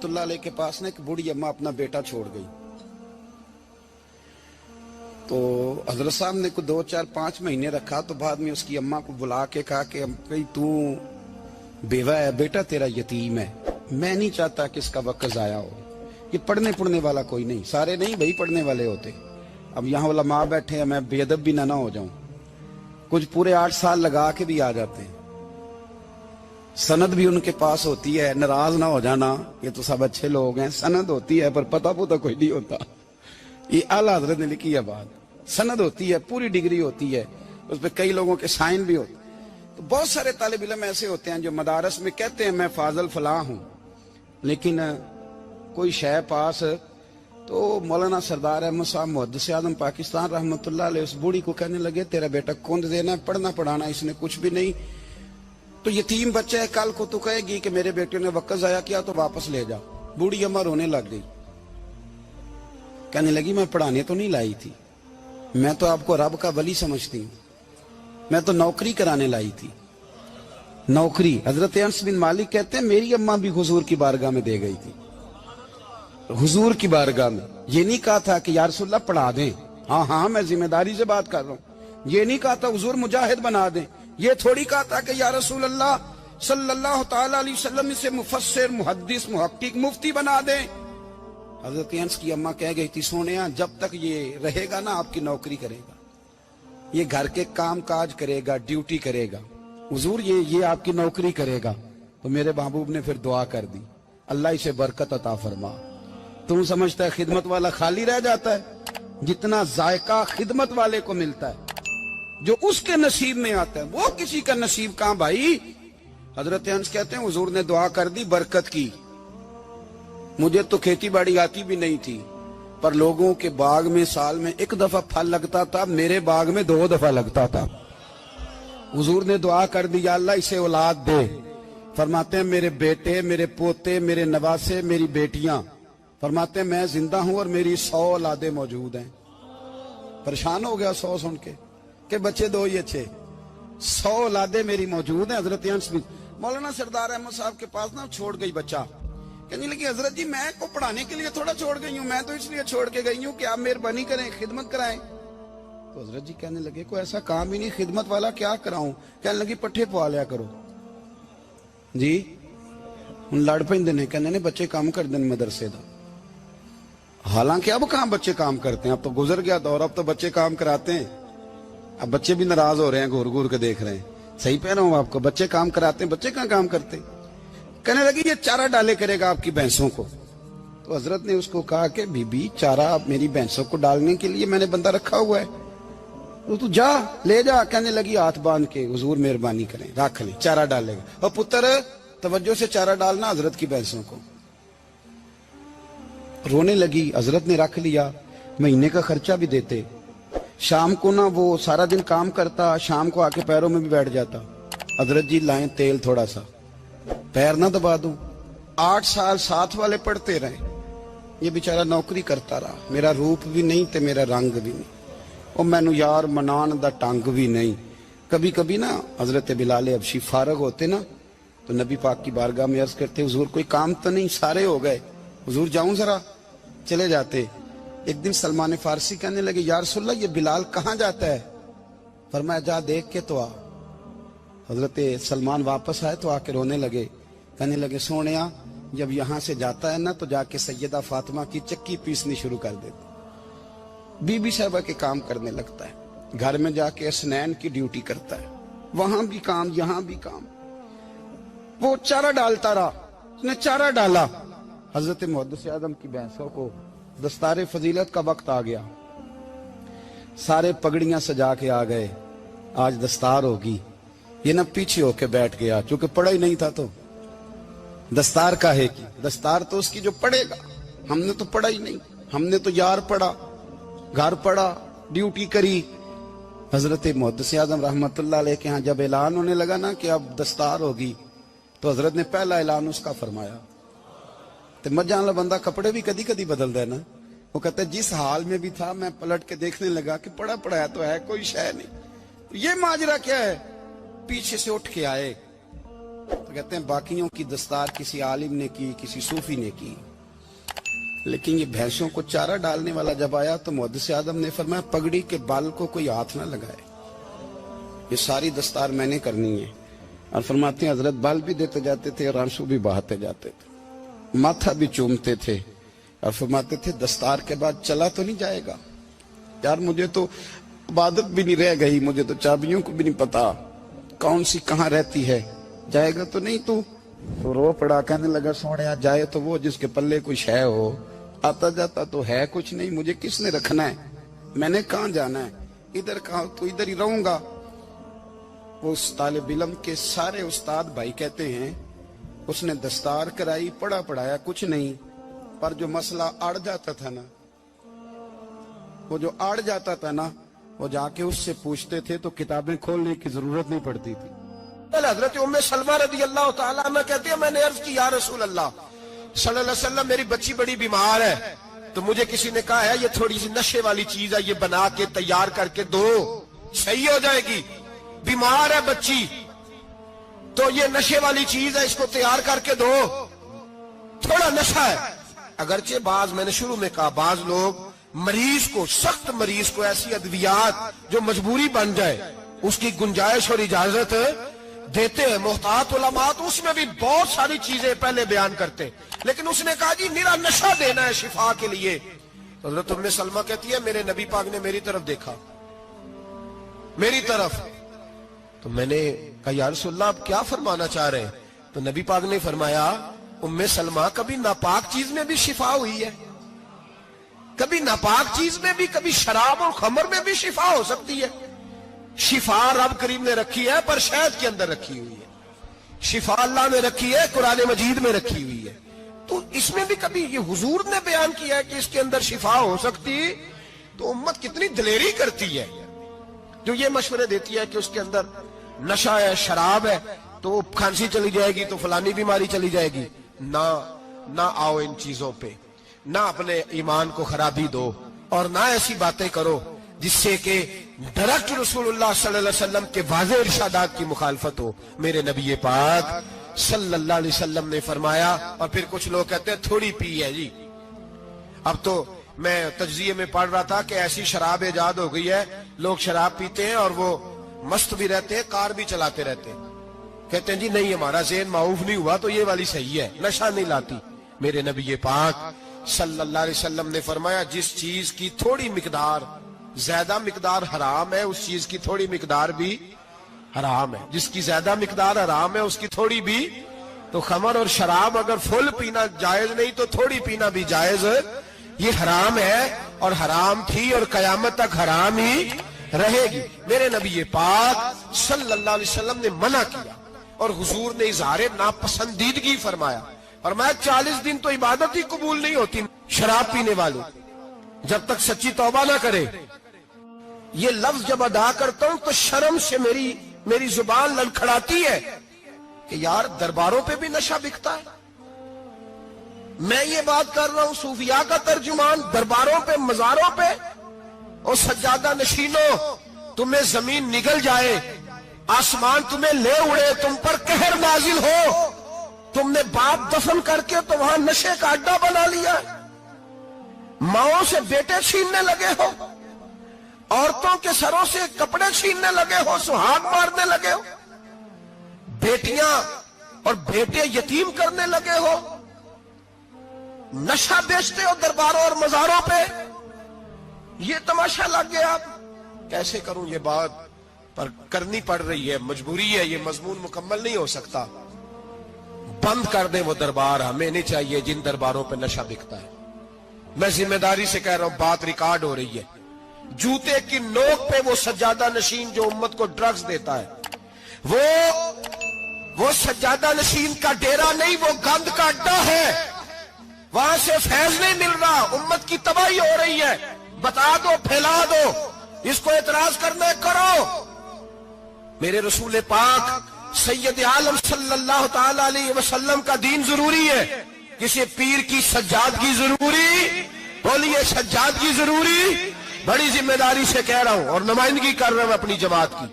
اللہ علیہ کے پاس نا ایک بوڑھی اماں اپنا بیٹا چھوڑ گئی. تو حضرت صاحب نے کو 2 4 5 مہینے رکھا. تو بعد میں اس کی اماں کو بلا کے کہا کہ تو بیوہ ہے, بیٹا تیرا یتیم ہے, میں نہیں چاہتا کہ اس کا وقت ضائع ہو. یہ پڑھنے والا کوئی نہیں, سارے نہیں بھائی پڑھنے والے ہوتے. اب یہاں علماء بیٹھے ہیں, میں بے ادب بھی نہ ہو جاؤں. کچھ پورے 8 سال لگا کے بھی آ جاتے ہیں, سند بھی ان کے پاس ہوتی ہے. ناراض نہ ہو جانا, یہ تو سب اچھے لوگ ہیں. سند ہوتی ہے پر پتہ پوتا کوئی نہیں ہوتا. یہ اعلیٰ حضرت نے لکھی ہے بات. سند ہوتی ہے, پوری ڈگری ہوتی ہے, اس پہ کئی لوگوں کے سائن بھی ہوتے ہیں. تو بہت سارے طالب علم ایسے ہوتے ہیں جو مدارس میں کہتے ہیں میں فاضل فلاں ہوں, لیکن کوئی شے پاس. تو مولانا سردار احمد صاحب محدث اعظم پاکستان رحمۃ اللہ علیہ اس بوڑھی کو کہنے لگے تیرا بیٹا کند دینا ہے, پڑھنا پڑھانا اس نے کچھ بھی نہیں, تو یتیم بچہ ہے, کل کو تو کہے گی کہ میرے بیٹے نے وقت ضائع کیا تو واپس لے جا. بوڑھی اماں رونے لگ گئی, کہنے لگی میں پڑھانے تو نہیں لائی تھی, میں تو آپ کو رب کا ولی سمجھتی ہوں, میں تو نوکری کرانے لائی تھی. نوکری. حضرت انس بن مالک کہتے ہیں میری اماں بھی حضور کی بارگاہ میں دے گئی تھی. حضور کی بارگاہ میں یہ نہیں کہا تھا کہ یا رسول اللہ پڑھا دیں, ہاں میں ذمہ داری سے بات کر رہا ہوں. یہ نہیں کہا تھا حضور مجاہد بنا دیں. یہ تھوڑی کہا تھا کہ یا رسول اللہ صلی اللہ تعالی علیہ وسلم سے مفسر, محدث, محقق, مفتی بنا دیں. حضرت انس کی اماں کہہ گئی تھی سونیا جب تک یہ رہے گا نا آپ کی نوکری کرے گا, یہ گھر کے کام کاج کرے گا, ڈیوٹی کرے گا. حضور یہ آپ کی نوکری کرے گا. تو میرے محبوب نے پھر دعا کر دی, اللہ اسے برکت عطا فرما. تم سمجھتا ہے خدمت والا خالی رہ جاتا ہے؟ جتنا ذائقہ خدمت والے کو ملتا ہے, جو اس کے نصیب میں آتا ہے, وہ کسی کا نصیب کہاں بھائی. حضرت انس کہتے ہیں حضور نے دعا کر دی برکت کی. مجھے تو کھیتی باڑی آتی بھی نہیں تھی, پر لوگوں کے باغ میں سال میں 1 دفعہ پھل لگتا تھا, میرے باغ میں 2 دفعہ لگتا تھا. حضور نے دعا کر دی یا اللہ اسے اولاد دے. فرماتے ہیں میرے بیٹے, میرے پوتے, میرے نواسے, میری بیٹیاں. فرماتے ہیں میں زندہ ہوں اور میری 100 اولادیں موجود ہیں. پریشان ہو گیا 100 سن کے کہ بچے 2 ہی اچھے, 100 اولادیں میری موجود ہیں. حضرت انس بن مولانا سردار احمد صاحب کے پاس نا چھوڑ گئی بچہ. کہنے لگی حضرت جی میں کو پڑھانے کے لیے تھوڑا چھوڑ گئی ہوں, میں تو اس لیے چھوڑ کے گئی ہوں کہ آپ مہربانی کریں خدمت کرائیں. تو حضرت جی کہنے لگے کوئی ایسا کام ہی نہیں, خدمت والا کیا کراؤں. کہنے لگی پٹھے پوا لیا کرو. جی ہن لڑ پیندے نے, کہنے نے بچے کام کر دیں مدرسے دا. حالانکہ اب کہاں بچے کام کرتے ہیں, اب تو گزر گیا دور, اب تو بچے کام کراتے ہیں. اب بچے بھی ناراض ہو رہے ہیں, گور گور کے دیکھ رہے ہیں. صحیح کہہ رہا ہوں آپ کو, بچے کام کراتے ہیں, بچے کہاں کام کرتے. کہنے لگی یہ چارہ ڈالے کرے گا آپ کی بھینسوں کو. تو حضرت نے اس کو کہا کہ بی بی چارہ میری بھینسوں کو ڈالنے کے لیے میں نے بندہ رکھا ہوا ہے, تو جا لے جا. کہنے لگی ہاتھ باندھ کے حضور مہربانی کریں رکھ لیں, چارہ ڈالے گا. اور پتر توجہ سے چارہ ڈالنا حضرت کی بھینسوں کو. رونے لگی. حضرت نے رکھ لیا, مہینے کا خرچہ بھی دیتے. شام کو نا وہ سارا دن کام کرتا, شام کو آ کے پیروں میں بھی بیٹھ جاتا. حضرت جی لائیں تیل تھوڑا سا, پیر نہ دبا دوں. 8 سال ساتھ والے پڑھتے رہے, یہ بیچارہ نوکری کرتا رہا. میرا روپ بھی نہیں تے میرا رنگ بھی نہیں, اور مینو یار منان دا ٹنگ بھی نہیں. کبھی کبھی نا حضرت بلال حبشی فارغ ہوتے نا تو نبی پاک کی بارگاہ میں عرض کرتے حضور کوئی کام تو نہیں, سارے ہو گئے, حضور جاؤں ذرا. چلے جاتے. ایک دن سلمان فارسی کہنے لگے یا رسول اللہ یہ بلال کہاں جاتا ہے. فرمایا جا دیکھ کے تو آ. حضرت سلمان واپس آئے تو آ کے رونے لگے. کہنے لگے سونیا جب یہاں سے جاتا ہے نا تو جا کے سیدہ فاطمہ کی چکی پیسنی شروع کر دیتا, بی بی صاحبہ کے کام کرنے لگتا ہے. گھر میں جا کے اسنین کی ڈیوٹی کرتا ہے, وہاں بھی کام یہاں بھی کام. وہ چارہ ڈالتا رہا, اس نے چارہ ڈالا. حضرت محدث اعظم کی بھینسوں کو دستار فضیلت کا وقت آ گیا, سارے پگڑیاں سجا کے آ گئے, آج دستار ہوگی. یہ نہ پیچھے ہو کے بیٹھ گیا, چونکہ پڑھا ہی نہیں تھا تو دستار کاہے کی. دستار تو اس کی جو پڑھے گا, ہم نے تو پڑھا ہی نہیں. ہم نے تو یار پڑھا, گھر پڑھا, ڈیوٹی کری. حضرت محدث اعظم رحمت اللہ علیہ کے ہاں جب اعلان ہونے لگا نا کہ اب دستار ہوگی, تو حضرت نے پہلا اعلان اس کا فرمایا. تو مجھے والا بندہ کپڑے بھی کدی کدی بدل دے نا. وہ کہتا ہے جس حال میں بھی تھا میں پلٹ کے دیکھنے لگا کہ پڑھا پڑھایا تو ہے, کوئی شے نہیں. یہ ماجرا کیا ہے. پیچھے سے اٹھ کے آئے, تو کہتے ہیں باقیوں کی دستار کسی عالم نے کی, کسی صوفی نے کی, لیکن یہ بھینسوں کو چارہ ڈالنے والا جب آیا تو محدث اعظم نے فرمایا پگڑی کے بال کو کوئی ہاتھ نہ لگائے, یہ ساری دستار میں نے کرنی ہے. اور فرماتے ہیں حضرت بال بھی دیتے جاتے تھے اور آنسو بھی بہاتے جاتے تھے, ماتھا بھی چومتے تھے اور فرماتے تھے دستار کے بعد چلا تو نہیں جائے گا یار, مجھے تو عبادت بھی نہیں رہ گئی, مجھے تو چابیوں کو بھی نہیں پتا کون سی کہاں رہتی ہے, جائے گا تو نہیں تو رو پڑا, کہنے لگا سونے جائے تو وہ جس کے پلے کوئی شے ہو, آتا جاتا تو ہے کچھ نہیں, مجھے کس نے رکھنا ہے, میں نے کہاں جانا ہے, ادھر کہاں تو ادھر ہی رہوں گا. اس طالب علم کے سارے استاد بھائی کہتے ہیں اس نے دستار کرائی, پڑھا پڑھایا کچھ نہیں, پر جو مسئلہ اڑ جاتا تھا نا, وہ جو اڑ جاتا تھا نا, وہ جا کے اس سے پوچھتے تھے تو کتابیں کھولنے کی ضرورت نہیں پڑتی تھی. حضرت ام سلمہ رضی اللہ تعالیٰ عنہ کہتی ہے میں نے عرض کی یا رسول اللہ صلی اللہ علیہ وسلم میری بچی بڑی بیمار ہے, تو مجھے کسی نے کہا ہے یہ تھوڑی سی نشے والی چیز ہے, یہ بنا کے تیار کر کے دو صحیح ہو جائے گی, بیمار ہے بچی تو یہ نشے والی چیز ہے, اس کو تیار کر کے دو, تھوڑا نشہ ہے. اگرچہ بعض, میں نے شروع میں کہا, بعض لوگ مریض کو, سخت مریض کو ایسی ادویات جو مجبوری بن جائے اس کی گنجائش اور اجازت دیتے ہیں. محتاط علماء تو اس میں بھی بہت ساری چیزیں پہلے بیان کرتے, لیکن اس نے کہا جی میرا نشہ دینا ہے شفا کے لیے. حضرت ام سلمہ کہتی ہے میرے نبی پاک نے میری طرف دیکھا, میری طرف, تو میں نے کہا یا رسول اللہ آپ کیا فرمانا چاہ رہے ہیں؟ تو نبی پاک نے فرمایا ام سلمہ کبھی ناپاک چیز میں بھی شفا ہوئی ہے, کبھی ناپاک چیز میں بھی, کبھی شراب اور خمر میں بھی شفا ہو سکتی ہے. شفا رب کریم نے رکھی ہے پر شہد کے اندر رکھی ہوئی ہے, شفا اللہ نے رکھی ہے قرآن مجید میں رکھی ہوئی ہے, تو اس میں بھی کبھی یہ حضور نے بیان کیا ہے کہ اس کے اندر شفا ہو سکتی, تو امت کتنی دلیری کرتی ہے جو یہ مشورے دیتی ہے کہ اس کے اندر نشہ ہے, شراب ہے, تو وہ کھانسی چلی جائے گی تو فلانی بیماری چلی جائے گی. نہ آؤ ان چیزوں پہ, نہ اپنے ایمان کو خرابی دو, اور نہ ایسی باتیں کرو جس سے کہ ڈائریکٹ رسول اللہ صلی اللہ علیہ وسلم کے واضح ارشادات کی مخالفت ہو. میرے نبی پاک صلی اللہ علیہ وسلم نے فرمایا, اور پھر کچھ لوگ کہتے ہیں تھوڑی پی ہے جی. اب تو میں تجزیے میں پڑھ رہا تھا کہ ایسی شراب ایجاد ہو گئی ہے, لوگ شراب پیتے ہیں اور وہ مست بھی رہتے ہیں, کار بھی چلاتے رہتے ہیں, کہتے ہیں جی نہیں ہمارا ذہن معاف نہیں ہوا تو یہ والی صحیح ہے, نشہ نہیں لاتی. میرے نبی پاک صلی اللہ علیہ وسلم نے فرمایا جس چیز کی تھوڑی مقدار, زیادہ مقدار حرام ہے اس چیز کی تھوڑی مقدار بھی حرام ہے, جس کی زیادہ مقدار حرام ہے اس کی تھوڑی بھی. تو خمر اور شراب اگر فل پینا جائز نہیں تو تھوڑی پینا بھی جائز, یہ حرام ہے اور حرام تھی اور قیامت تک حرام ہی رہے گی. میرے نبی پاک صلی اللہ علیہ وسلم نے منع کیا اور حضور نے اظہار ناپسندیدگی فرمایا, فرمایا 40 دن تو عبادت ہی قبول نہیں ہوتی شراب پینے والے جب تک سچی توبہ نہ کرے. یہ لفظ جب ادا کرتا ہوں تو شرم سے میری زبان لڑکھڑاتی ہے کہ یار درباروں پہ بھی نشہ بکتا ہے. میں یہ بات کر رہا ہوں صوفیاء کا ترجمان, درباروں پہ, مزاروں پہ, اور سجادہ نشینوں تمہیں زمین نگل جائے, آسمان تمہیں لے اڑے, تم پر قہر نازل ہو, تم نے باپ دفن کر کے تو وہاں نشے کا اڈا بنا لیا, ماؤں سے بیٹے چھیننے لگے ہو, عورتوں کے سروں سے کپڑے چھیننے لگے ہو, سہاگ مارنے لگے ہو, بیٹیاں اور بیٹے یتیم کرنے لگے ہو, نشہ بیچتے ہو درباروں اور مزاروں پہ, یہ تماشا لگ گیا. آپ کیسے کروں یہ بات, پر کرنی پڑ رہی ہے, مجبوری ہے, یہ مضمون مکمل نہیں ہو سکتا. بند کر دیں وہ دربار, ہمیں نہیں چاہیے جن درباروں پہ نشہ بکتا ہے. میں ذمہ داری سے کہہ رہا ہوں, بات ریکارڈ ہو رہی ہے. جوتے کی نوک پہ وہ سجادہ نشین جو امت کو ڈرگز دیتا ہے, وہ سجادہ نشین کا ڈیرا نہیں, وہ گند کا اڈا ہے, وہاں سے فیض نہیں مل رہا, امت کی تباہی ہو رہی ہے. بتا دو, پھیلا دو, اس کو اعتراض کرنا کرو. میرے رسول پاک سید عالم صلی اللہ تعالی علیہ وسلم کا دین ضروری ہے, کسی پیر کی سجادگی ضروری, بولیے سجادگی ضروری. بڑی ذمہ داری سے کہہ رہا ہوں اور نمائندگی کر رہا ہوں اپنی جماعت کی.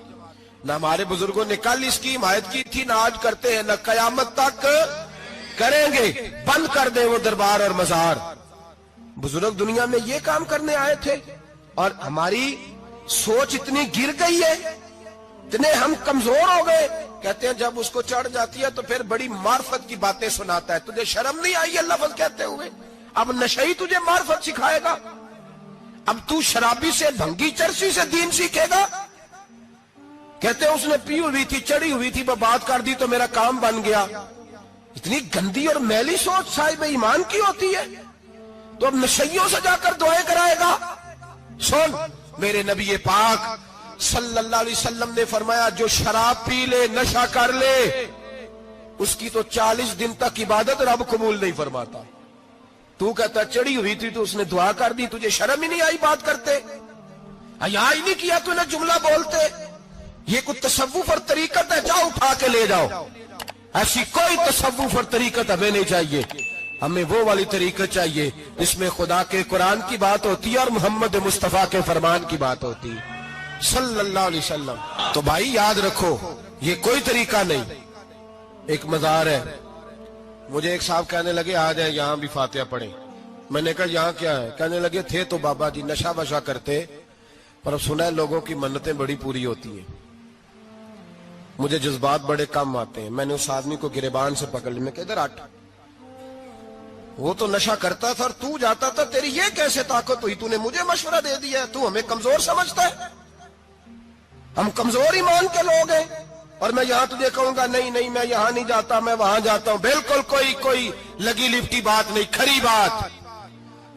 نہ ہمارے بزرگوں نے کل اس کی حمایت کی تھی، نہ آج کرتے ہیں، نہ قیامت تک کریں گے۔ بند کر دیں وہ دربار اور مزار۔ بزرگ دنیا میں یہ کام کرنے آئے تھے، اور ہماری سوچ اتنی گر گئی ہے، اتنے ہم کمزور ہو گئے۔ کہتے ہیں جب اس کو چڑھ جاتی ہے تو پھر بڑی معرفت کی باتیں سناتا ہے۔ تجھے شرم نہیں آئی یہ لفظ کہتے ہوئے؟ اب نشئی تجھے معرفت سکھائے گا؟ اب تو شرابی سے، بھنگی چرسی سے دین سیکھے گا؟ کہتے ہیں اس نے پی ہوئی تھی، چڑھی ہوئی تھی، وہ بات کر دی تو میرا کام بن گیا۔ اتنی گندی اور میلی سوچ صاحب ایمان کی ہوتی ہے، تو اب نشیوں سے جا کر دعائیں کرائے گا؟ سن، میرے نبی پاک صلی اللہ علیہ وسلم نے فرمایا جو شراب پی لے، نشہ کر لے، اس کی تو 40 دن تک عبادت رب قبول نہیں فرماتا۔ تو کہتا چڑھی ہوئی تھی تو اس نے دعا کر دی، تجھے شرم ہی نہیں آئی بات کرتے؟ حیا ہی نہیں کیا تو نہ جملہ بولتے؟ یہ کوئی تصوف اور طریقت ہے؟ جاؤ اٹھا کے لے جاؤ۔ ایسی کوئی تصوف اور طریقت ہمیں نہیں چاہیے، ہمیں وہ والی طریقت چاہیے جس میں خدا کے قرآن کی بات ہوتی ہے اور محمد مصطفیٰ کے فرمان کی بات ہوتی ہے صلی اللہ علیہ وسلم۔ تو بھائی یاد رکھو، یہ کوئی طریقہ نہیں۔ ایک مزار ہے، مجھے ایک صاحب کہنے لگے آ جائیں یہاں بھی فاتحہ پڑھیں۔ میں نے کہا یہاں کیا ہے؟ کہنے لگے تھے تو بابا جی نشہ وشا کرتے، پر اب سنا ہے لوگوں کی منتیں بڑی پوری ہوتی ہیں۔ مجھے جذبات بڑے کم آتے ہیں۔ میں نے اس آدمی کو گریبان سے پکڑ لیا، میں کہ ادھر ہٹ، وہ تو نشہ کرتا تھا اور تو جاتا تھا، تیری یہ کیسے طاقت ہوئی؟ تو نے مجھے مشورہ دے دیا ہے، تو ہمیں کمزور سمجھتا ہے؟ ہم کمزور ایمان کے لوگ ہیں، اور میں یہاں تجھے کہوں گا نہیں نہیں میں یہاں نہیں جاتا، میں وہاں جاتا ہوں۔ بالکل کوئی لگی لپٹی بات نہیں، کھری بات۔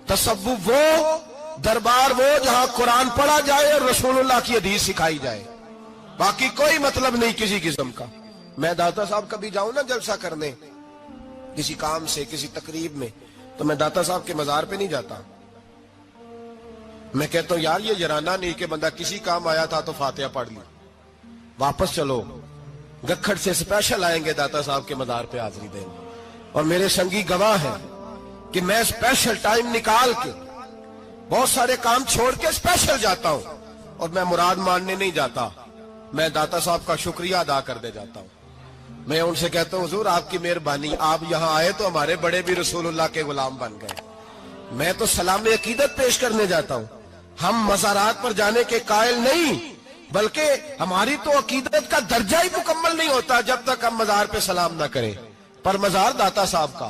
تصوف وہ، دربار وہ جہاں قرآن پڑھا جائے اور رسول اللہ کی حدیث سکھائی جائے، باقی کوئی مطلب نہیں کسی قسم کا۔ میں داتا صاحب کبھی جاؤں نا جلسہ کرنے کسی کام سے، کسی تقریب میں، تو میں داتا صاحب کے مزار پہ نہیں جاتا۔ میں کہتا ہوں یار یہ جرانہ نہیں کہ بندہ کسی کام آیا تھا تو فاتحہ پڑھ لی، واپس چلو گکھڑ سے اسپیشل آئیں گے داتا صاحب کے مزار پہ حاضری دیں گے۔ اور میرے سنگی گواہ ہیں کہ میں اسپیشل ٹائم نکال کے بہت سارے کام چھوڑ کے اسپیشل جاتا ہوں، اور میں مراد ماننے نہیں جاتا، میں داتا صاحب کا شکریہ ادا کر دے جاتا ہوں۔ میں ان سے کہتا ہوں حضور آپ کی مہربانی، آپ یہاں آئے تو ہمارے بڑے بھی رسول اللہ کے غلام بن گئے۔ میں تو سلام عقیدت پیش کرنے جاتا ہوں، ہم مزارات پر جانے کے قائل نہیں، بلکہ ہماری تو عقیدت کا درجہ ہی مکمل نہیں ہوتا جب تک ہم مزار پہ سلام نہ کریں۔ پر مزار داتا صاحب کا،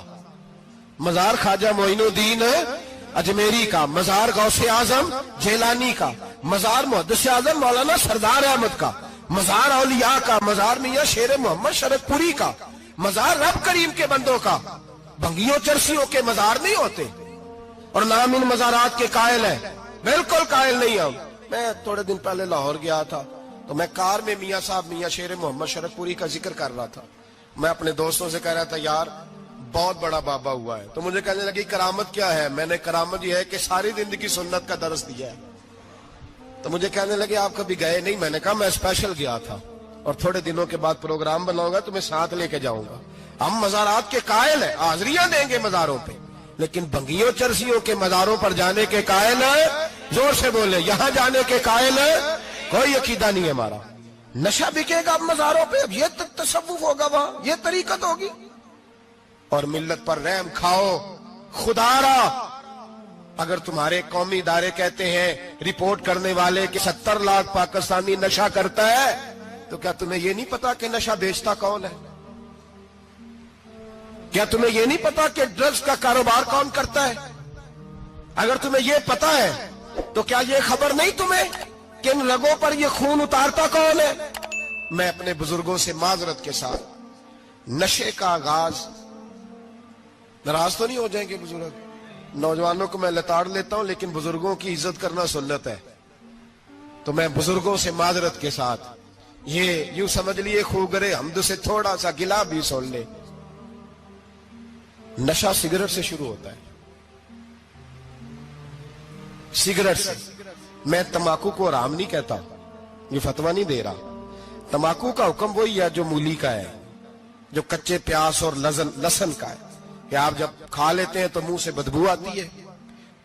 مزار خواجہ معین الدین اجمیری کا، مزار غوث اعظم جیلانی کا، مزار محدث اعظم مولانا سردار احمد کا، مزار اولیاء کا، مزار میاں شیر محمد شرک پوری کا، مزار رب کریم کے بندوں کا۔ بھنگیوں چرسیوں کے مزار نہیں ہوتے، اور نام ان مزارات کے قائل ہیں، بالکل قائل نہیں ہم۔ میں تھوڑے دن پہلے لاہور گیا تھا، تو میں کار میں میاں صاحب میاں شیر محمد شرک پوری کا ذکر کر رہا تھا۔ میں اپنے دوستوں سے کہہ رہا تھا یار بہت بڑا بابا ہوا ہے، تو مجھے کہنے لگی کرامت کیا ہے؟ میں نے کرامت یہ ہے کہ ساری زندگی سنت کا درس دیا ہے۔ تو مجھے کہنے لگے آپ کبھی گئے نہیں؟ میں نے کہا میں اسپیشل گیا تھا، اور تھوڑے دنوں کے بعد پروگرام بناؤں گا تو میں ساتھ لے کے جاؤں گا۔ ہم مزارات کے قائل ہیں، حاضریاں دیں گے مزاروں پہ، لیکن بھنگیوں چرسیوں کے مزاروں پر جانے کے قائل ہیں؟ زور سے بولے، یہاں جانے کے قائل ہیں؟ کوئی عقیدہ نہیں ہے ہمارا۔ نشہ بکے گا اب مزاروں پہ، اب یہ تصوف ہوگا وہاں، یہ طریقت ہوگی۔ اور ملت پر رحم کھاؤ خدا را۔ اگر تمہارے قومی ادارے کہتے ہیں رپورٹ کرنے والے کہ 70 لاکھ پاکستانی نشہ کرتا ہے، تو کیا تمہیں یہ نہیں پتا کہ نشہ بیچتا کون ہے؟ کیا تمہیں یہ نہیں پتا کہ ڈرگز کا کاروبار کون کرتا ہے؟ اگر تمہیں یہ پتا ہے تو کیا یہ خبر نہیں تمہیں کہ ان رگوں پر یہ خون اتارتا کون ہے؟ میں اپنے بزرگوں سے معذرت کے ساتھ، نشے کا آغاز، ناراض تو نہیں ہو جائیں گے بزرگ، نوجوانوں کو میں لتاڑ لیتا ہوں لیکن بزرگوں کی عزت کرنا سنت ہے، تو میں بزرگوں سے معذرت کے ساتھ یہ یوں سمجھ لیے خوگرے حمد سے تھوڑا سا گلا بھی سن لے۔ نشہ سگریٹ سے شروع ہوتا ہے، سگریٹ سے۔ میں تمباکو کو حرام نہیں کہتا، یہ فتویٰ نہیں دے رہا۔ تمباکو کا حکم وہی ہے جو مولی کا ہے، جو کچے پیاز اور لہسن کا ہے، کہ آپ جب کھا لیتے ہیں تو منہ سے بدبو آتی ہے،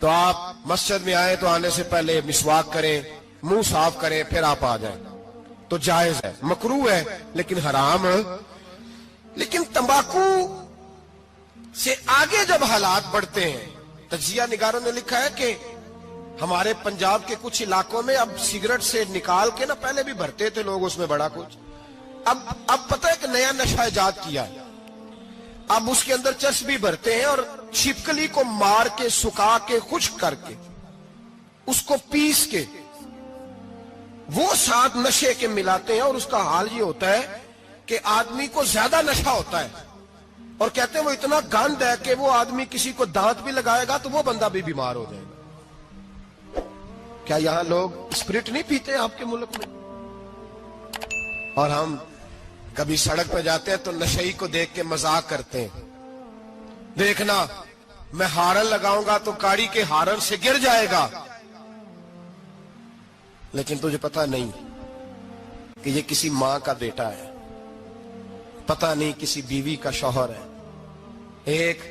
تو آپ مسجد میں آئے تو آنے سے پہلے مسواک کریں، منہ صاف کریں، پھر آپ آ جائیں۔ تو جائز ہے، مکروہ ہے لیکن حرام۔ لیکن تمباکو سے آگے جب حالات بڑھتے ہیں، تجزیہ نگاروں نے لکھا ہے کہ ہمارے پنجاب کے کچھ علاقوں میں اب سگریٹ سے نکال کے نا، پہلے بھی بھرتے تھے لوگ اس میں بڑا کچھ، اب پتہ ہے کہ نیا نشہ ایجاد کیا ہے، اب اس کے اندر چرس بھی بھرتے ہیں اور چھپکلی کو مار کے سکھا کے خشک کر کے اس کو پیس کے وہ ساتھ نشے کے ملاتے ہیں، اور اس کا حال یہ ہوتا ہے کہ آدمی کو زیادہ نشہ ہوتا ہے، اور کہتے ہیں وہ اتنا گند ہے کہ وہ آدمی کسی کو دانت بھی لگائے گا تو وہ بندہ بھی بیمار ہو جائے گا۔ کیا یہاں لوگ اسپرٹ نہیں پیتے آپ کے ملک میں؟ اور ہم کبھی سڑک پہ جاتے ہیں تو نشئی کو دیکھ کے مذاق کرتے ہیں، دیکھنا میں ہارن لگاؤں گا تو گاڑی کے ہارن سے گر جائے گا، لیکن تجھے پتا نہیں کہ یہ کسی ماں کا بیٹا ہے، پتا نہیں کسی بیوی کا شوہر ہے۔ ایک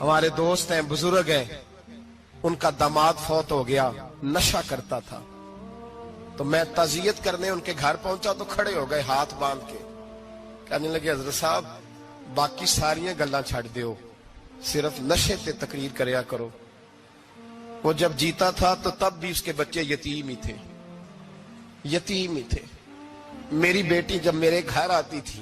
ہمارے دوست ہیں، بزرگ ہیں، ان کا داماد فوت ہو گیا، نشہ کرتا تھا، تو میں تعزیت کرنے ان کے گھر پہنچا تو کھڑے ہو گئے ہاتھ باندھ کے، کہنے لگے حضرت صاحب باقی ساریاں گلاں چھڑ دیو، صرف نشے تے تقریر کریا کرو۔ وہ جب جیتا تھا تو تب بھی اس کے بچے یتیم ہی تھے، یتیم ہی تھے۔ میری بیٹی جب میرے گھر آتی تھی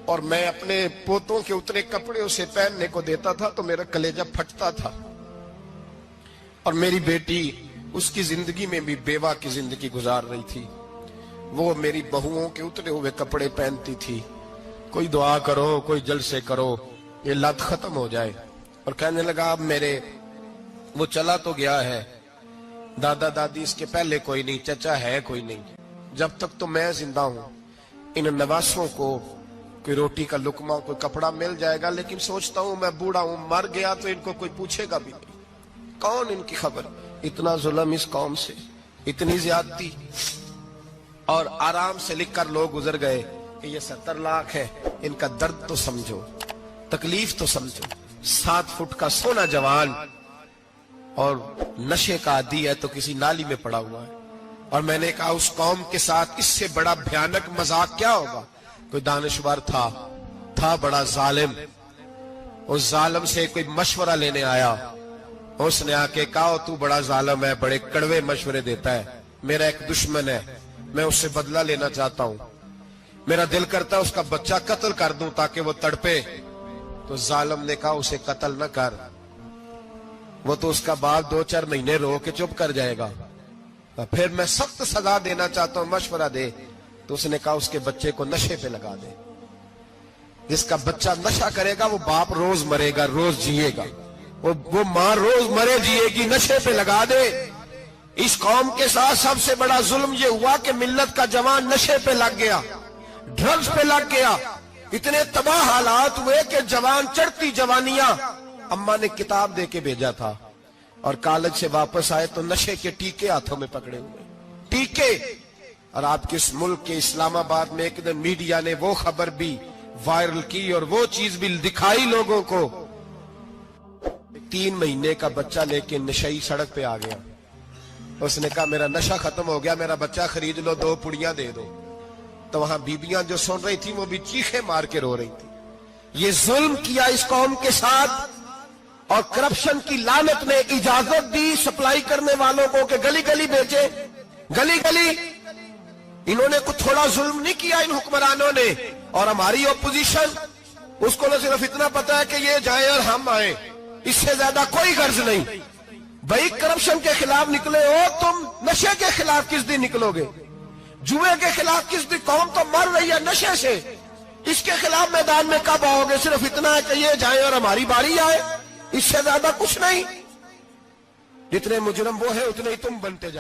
اور میں اپنے پوتوں کے اتنے کپڑے اسے پہننے کو دیتا تھا تو میرا کلیجہ پھٹتا تھا، اور میری بیٹی اس کی زندگی میں بھی بیوہ کی زندگی گزار رہی تھی، وہ میری بہوؤں کے اترے ہوئے کپڑے پہنتی تھی، کوئی دعا کرو، کوئی جلسے کرو، یہ لت ختم ہو جائے۔ اور کہنے لگا اب میرے وہ چلا تو گیا ہے، دادا دادی اس کے پہلے کوئی نہیں، چچا ہے کوئی نہیں، جب تک تو میں زندہ ہوں ان نواسوں کو کوئی روٹی کا لقمہ، کوئی کپڑا مل جائے گا، لیکن سوچتا ہوں میں بوڑھا ہوں، مر گیا تو ان کو کوئی پوچھے گا بھی نہیں، کون ان کی خبر۔ اتنا ظلم اس قوم سے، اتنی زیادتی، اور آرام سے لکھ کر لوگ گزر گئے کہ یہ 70 لاکھ ہے، ان کا درد تو سمجھو، تکلیف تو سمجھو۔ 7 فٹ کا سونا جوان اور نشے کا عادی ہے تو کسی نالی میں پڑا ہوا ہے۔ اور میں نے کہا اس قوم کے ساتھ اس سے بڑا بھیانک مذاق کیا ہوگا؟ کوئی دانشور تھا بڑا ظالم، اس ظالم سے کوئی مشورہ لینے آیا، اس نے آ کے کہا تو بڑا ظالم ہے، بڑے کڑوے مشورے دیتا ہے، میرا ایک دشمن ہے، میں اس سے بدلہ لینا چاہتا ہوں، میرا دل کرتا ہے اس کا بچہ قتل کر دوں تاکہ وہ تڑپے۔ تو ظالم نے کہا اسے قتل نہ کر، وہ تو اس کا باپ 2-4 مہینے رو کے چپ کر جائے گا، پھر میں سخت سزا دینا چاہتا ہوں، مشورہ دے۔ تو اس نے کہا اس کے بچے کو نشے پہ لگا دے، جس کا بچہ نشہ کرے گا وہ باپ روز مرے گا، روز جیے گا، وہ ماں روز مرے جیے گی، نشے پہ لگا دے۔ اس قوم کے ساتھ سب سے بڑا ظلم یہ ہوا کہ ملت کا جوان نشے پہ لگ گیا، ڈرگز پہ لگ گیا، اتنے تباہ حالات ہوئے کہ جوان چڑھتی جوانیاں، اماں نے کتاب دے کے بھیجا تھا، اور کالج سے واپس آئے تو نشے کے ٹیکے ہاتھوں میں پکڑے ہوئے، ٹیکے۔ اور آپ کے اس ملک کے اسلام آباد میں ایک دن میڈیا نے وہ خبر بھی وائرل کی اور وہ چیز بھی دکھائی لوگوں کو، 3 مہینے کا بچہ لے کے نشئی سڑک پہ آ گیا، اس نے کہا میرا نشہ ختم ہو گیا، میرا بچہ خرید لو، 2 پڑیاں دے دو۔ تو وہاں بیبیاں جو سن رہی تھی وہ بھی چیخے مار کے رو رہی تھی۔ یہ ظلم کیا اس قوم کے ساتھ، اور کرپشن کی لعنت نے اجازت دی سپلائی کرنے والوں کو کہ گلی گلی بیچے، گلی گلی۔ انہوں نے کچھ تھوڑا ظلم نہیں کیا ان حکمرانوں نے، اور ہماری اپوزیشن اس کو نہ صرف اتنا پتا ہے کہ یہ جائیں اور ہم آئیں، اس سے زیادہ کوئی غرض نہیں۔ بھائی کرپشن کے خلاف نکلے ہو تم، نشے کے خلاف کس دن نکلو گے؟ جوئے کے خلاف کس دن؟ قوم تو مر رہی ہے نشے سے، اس کے خلاف میدان میں کب آؤ گے؟ صرف اتنا ہے کہ یہ جائیں اور ہماری باری آئے، اس سے زیادہ کچھ نہیں۔ جتنے مجرم وہ ہیں اتنے ہی تم بنتے جاؤ۔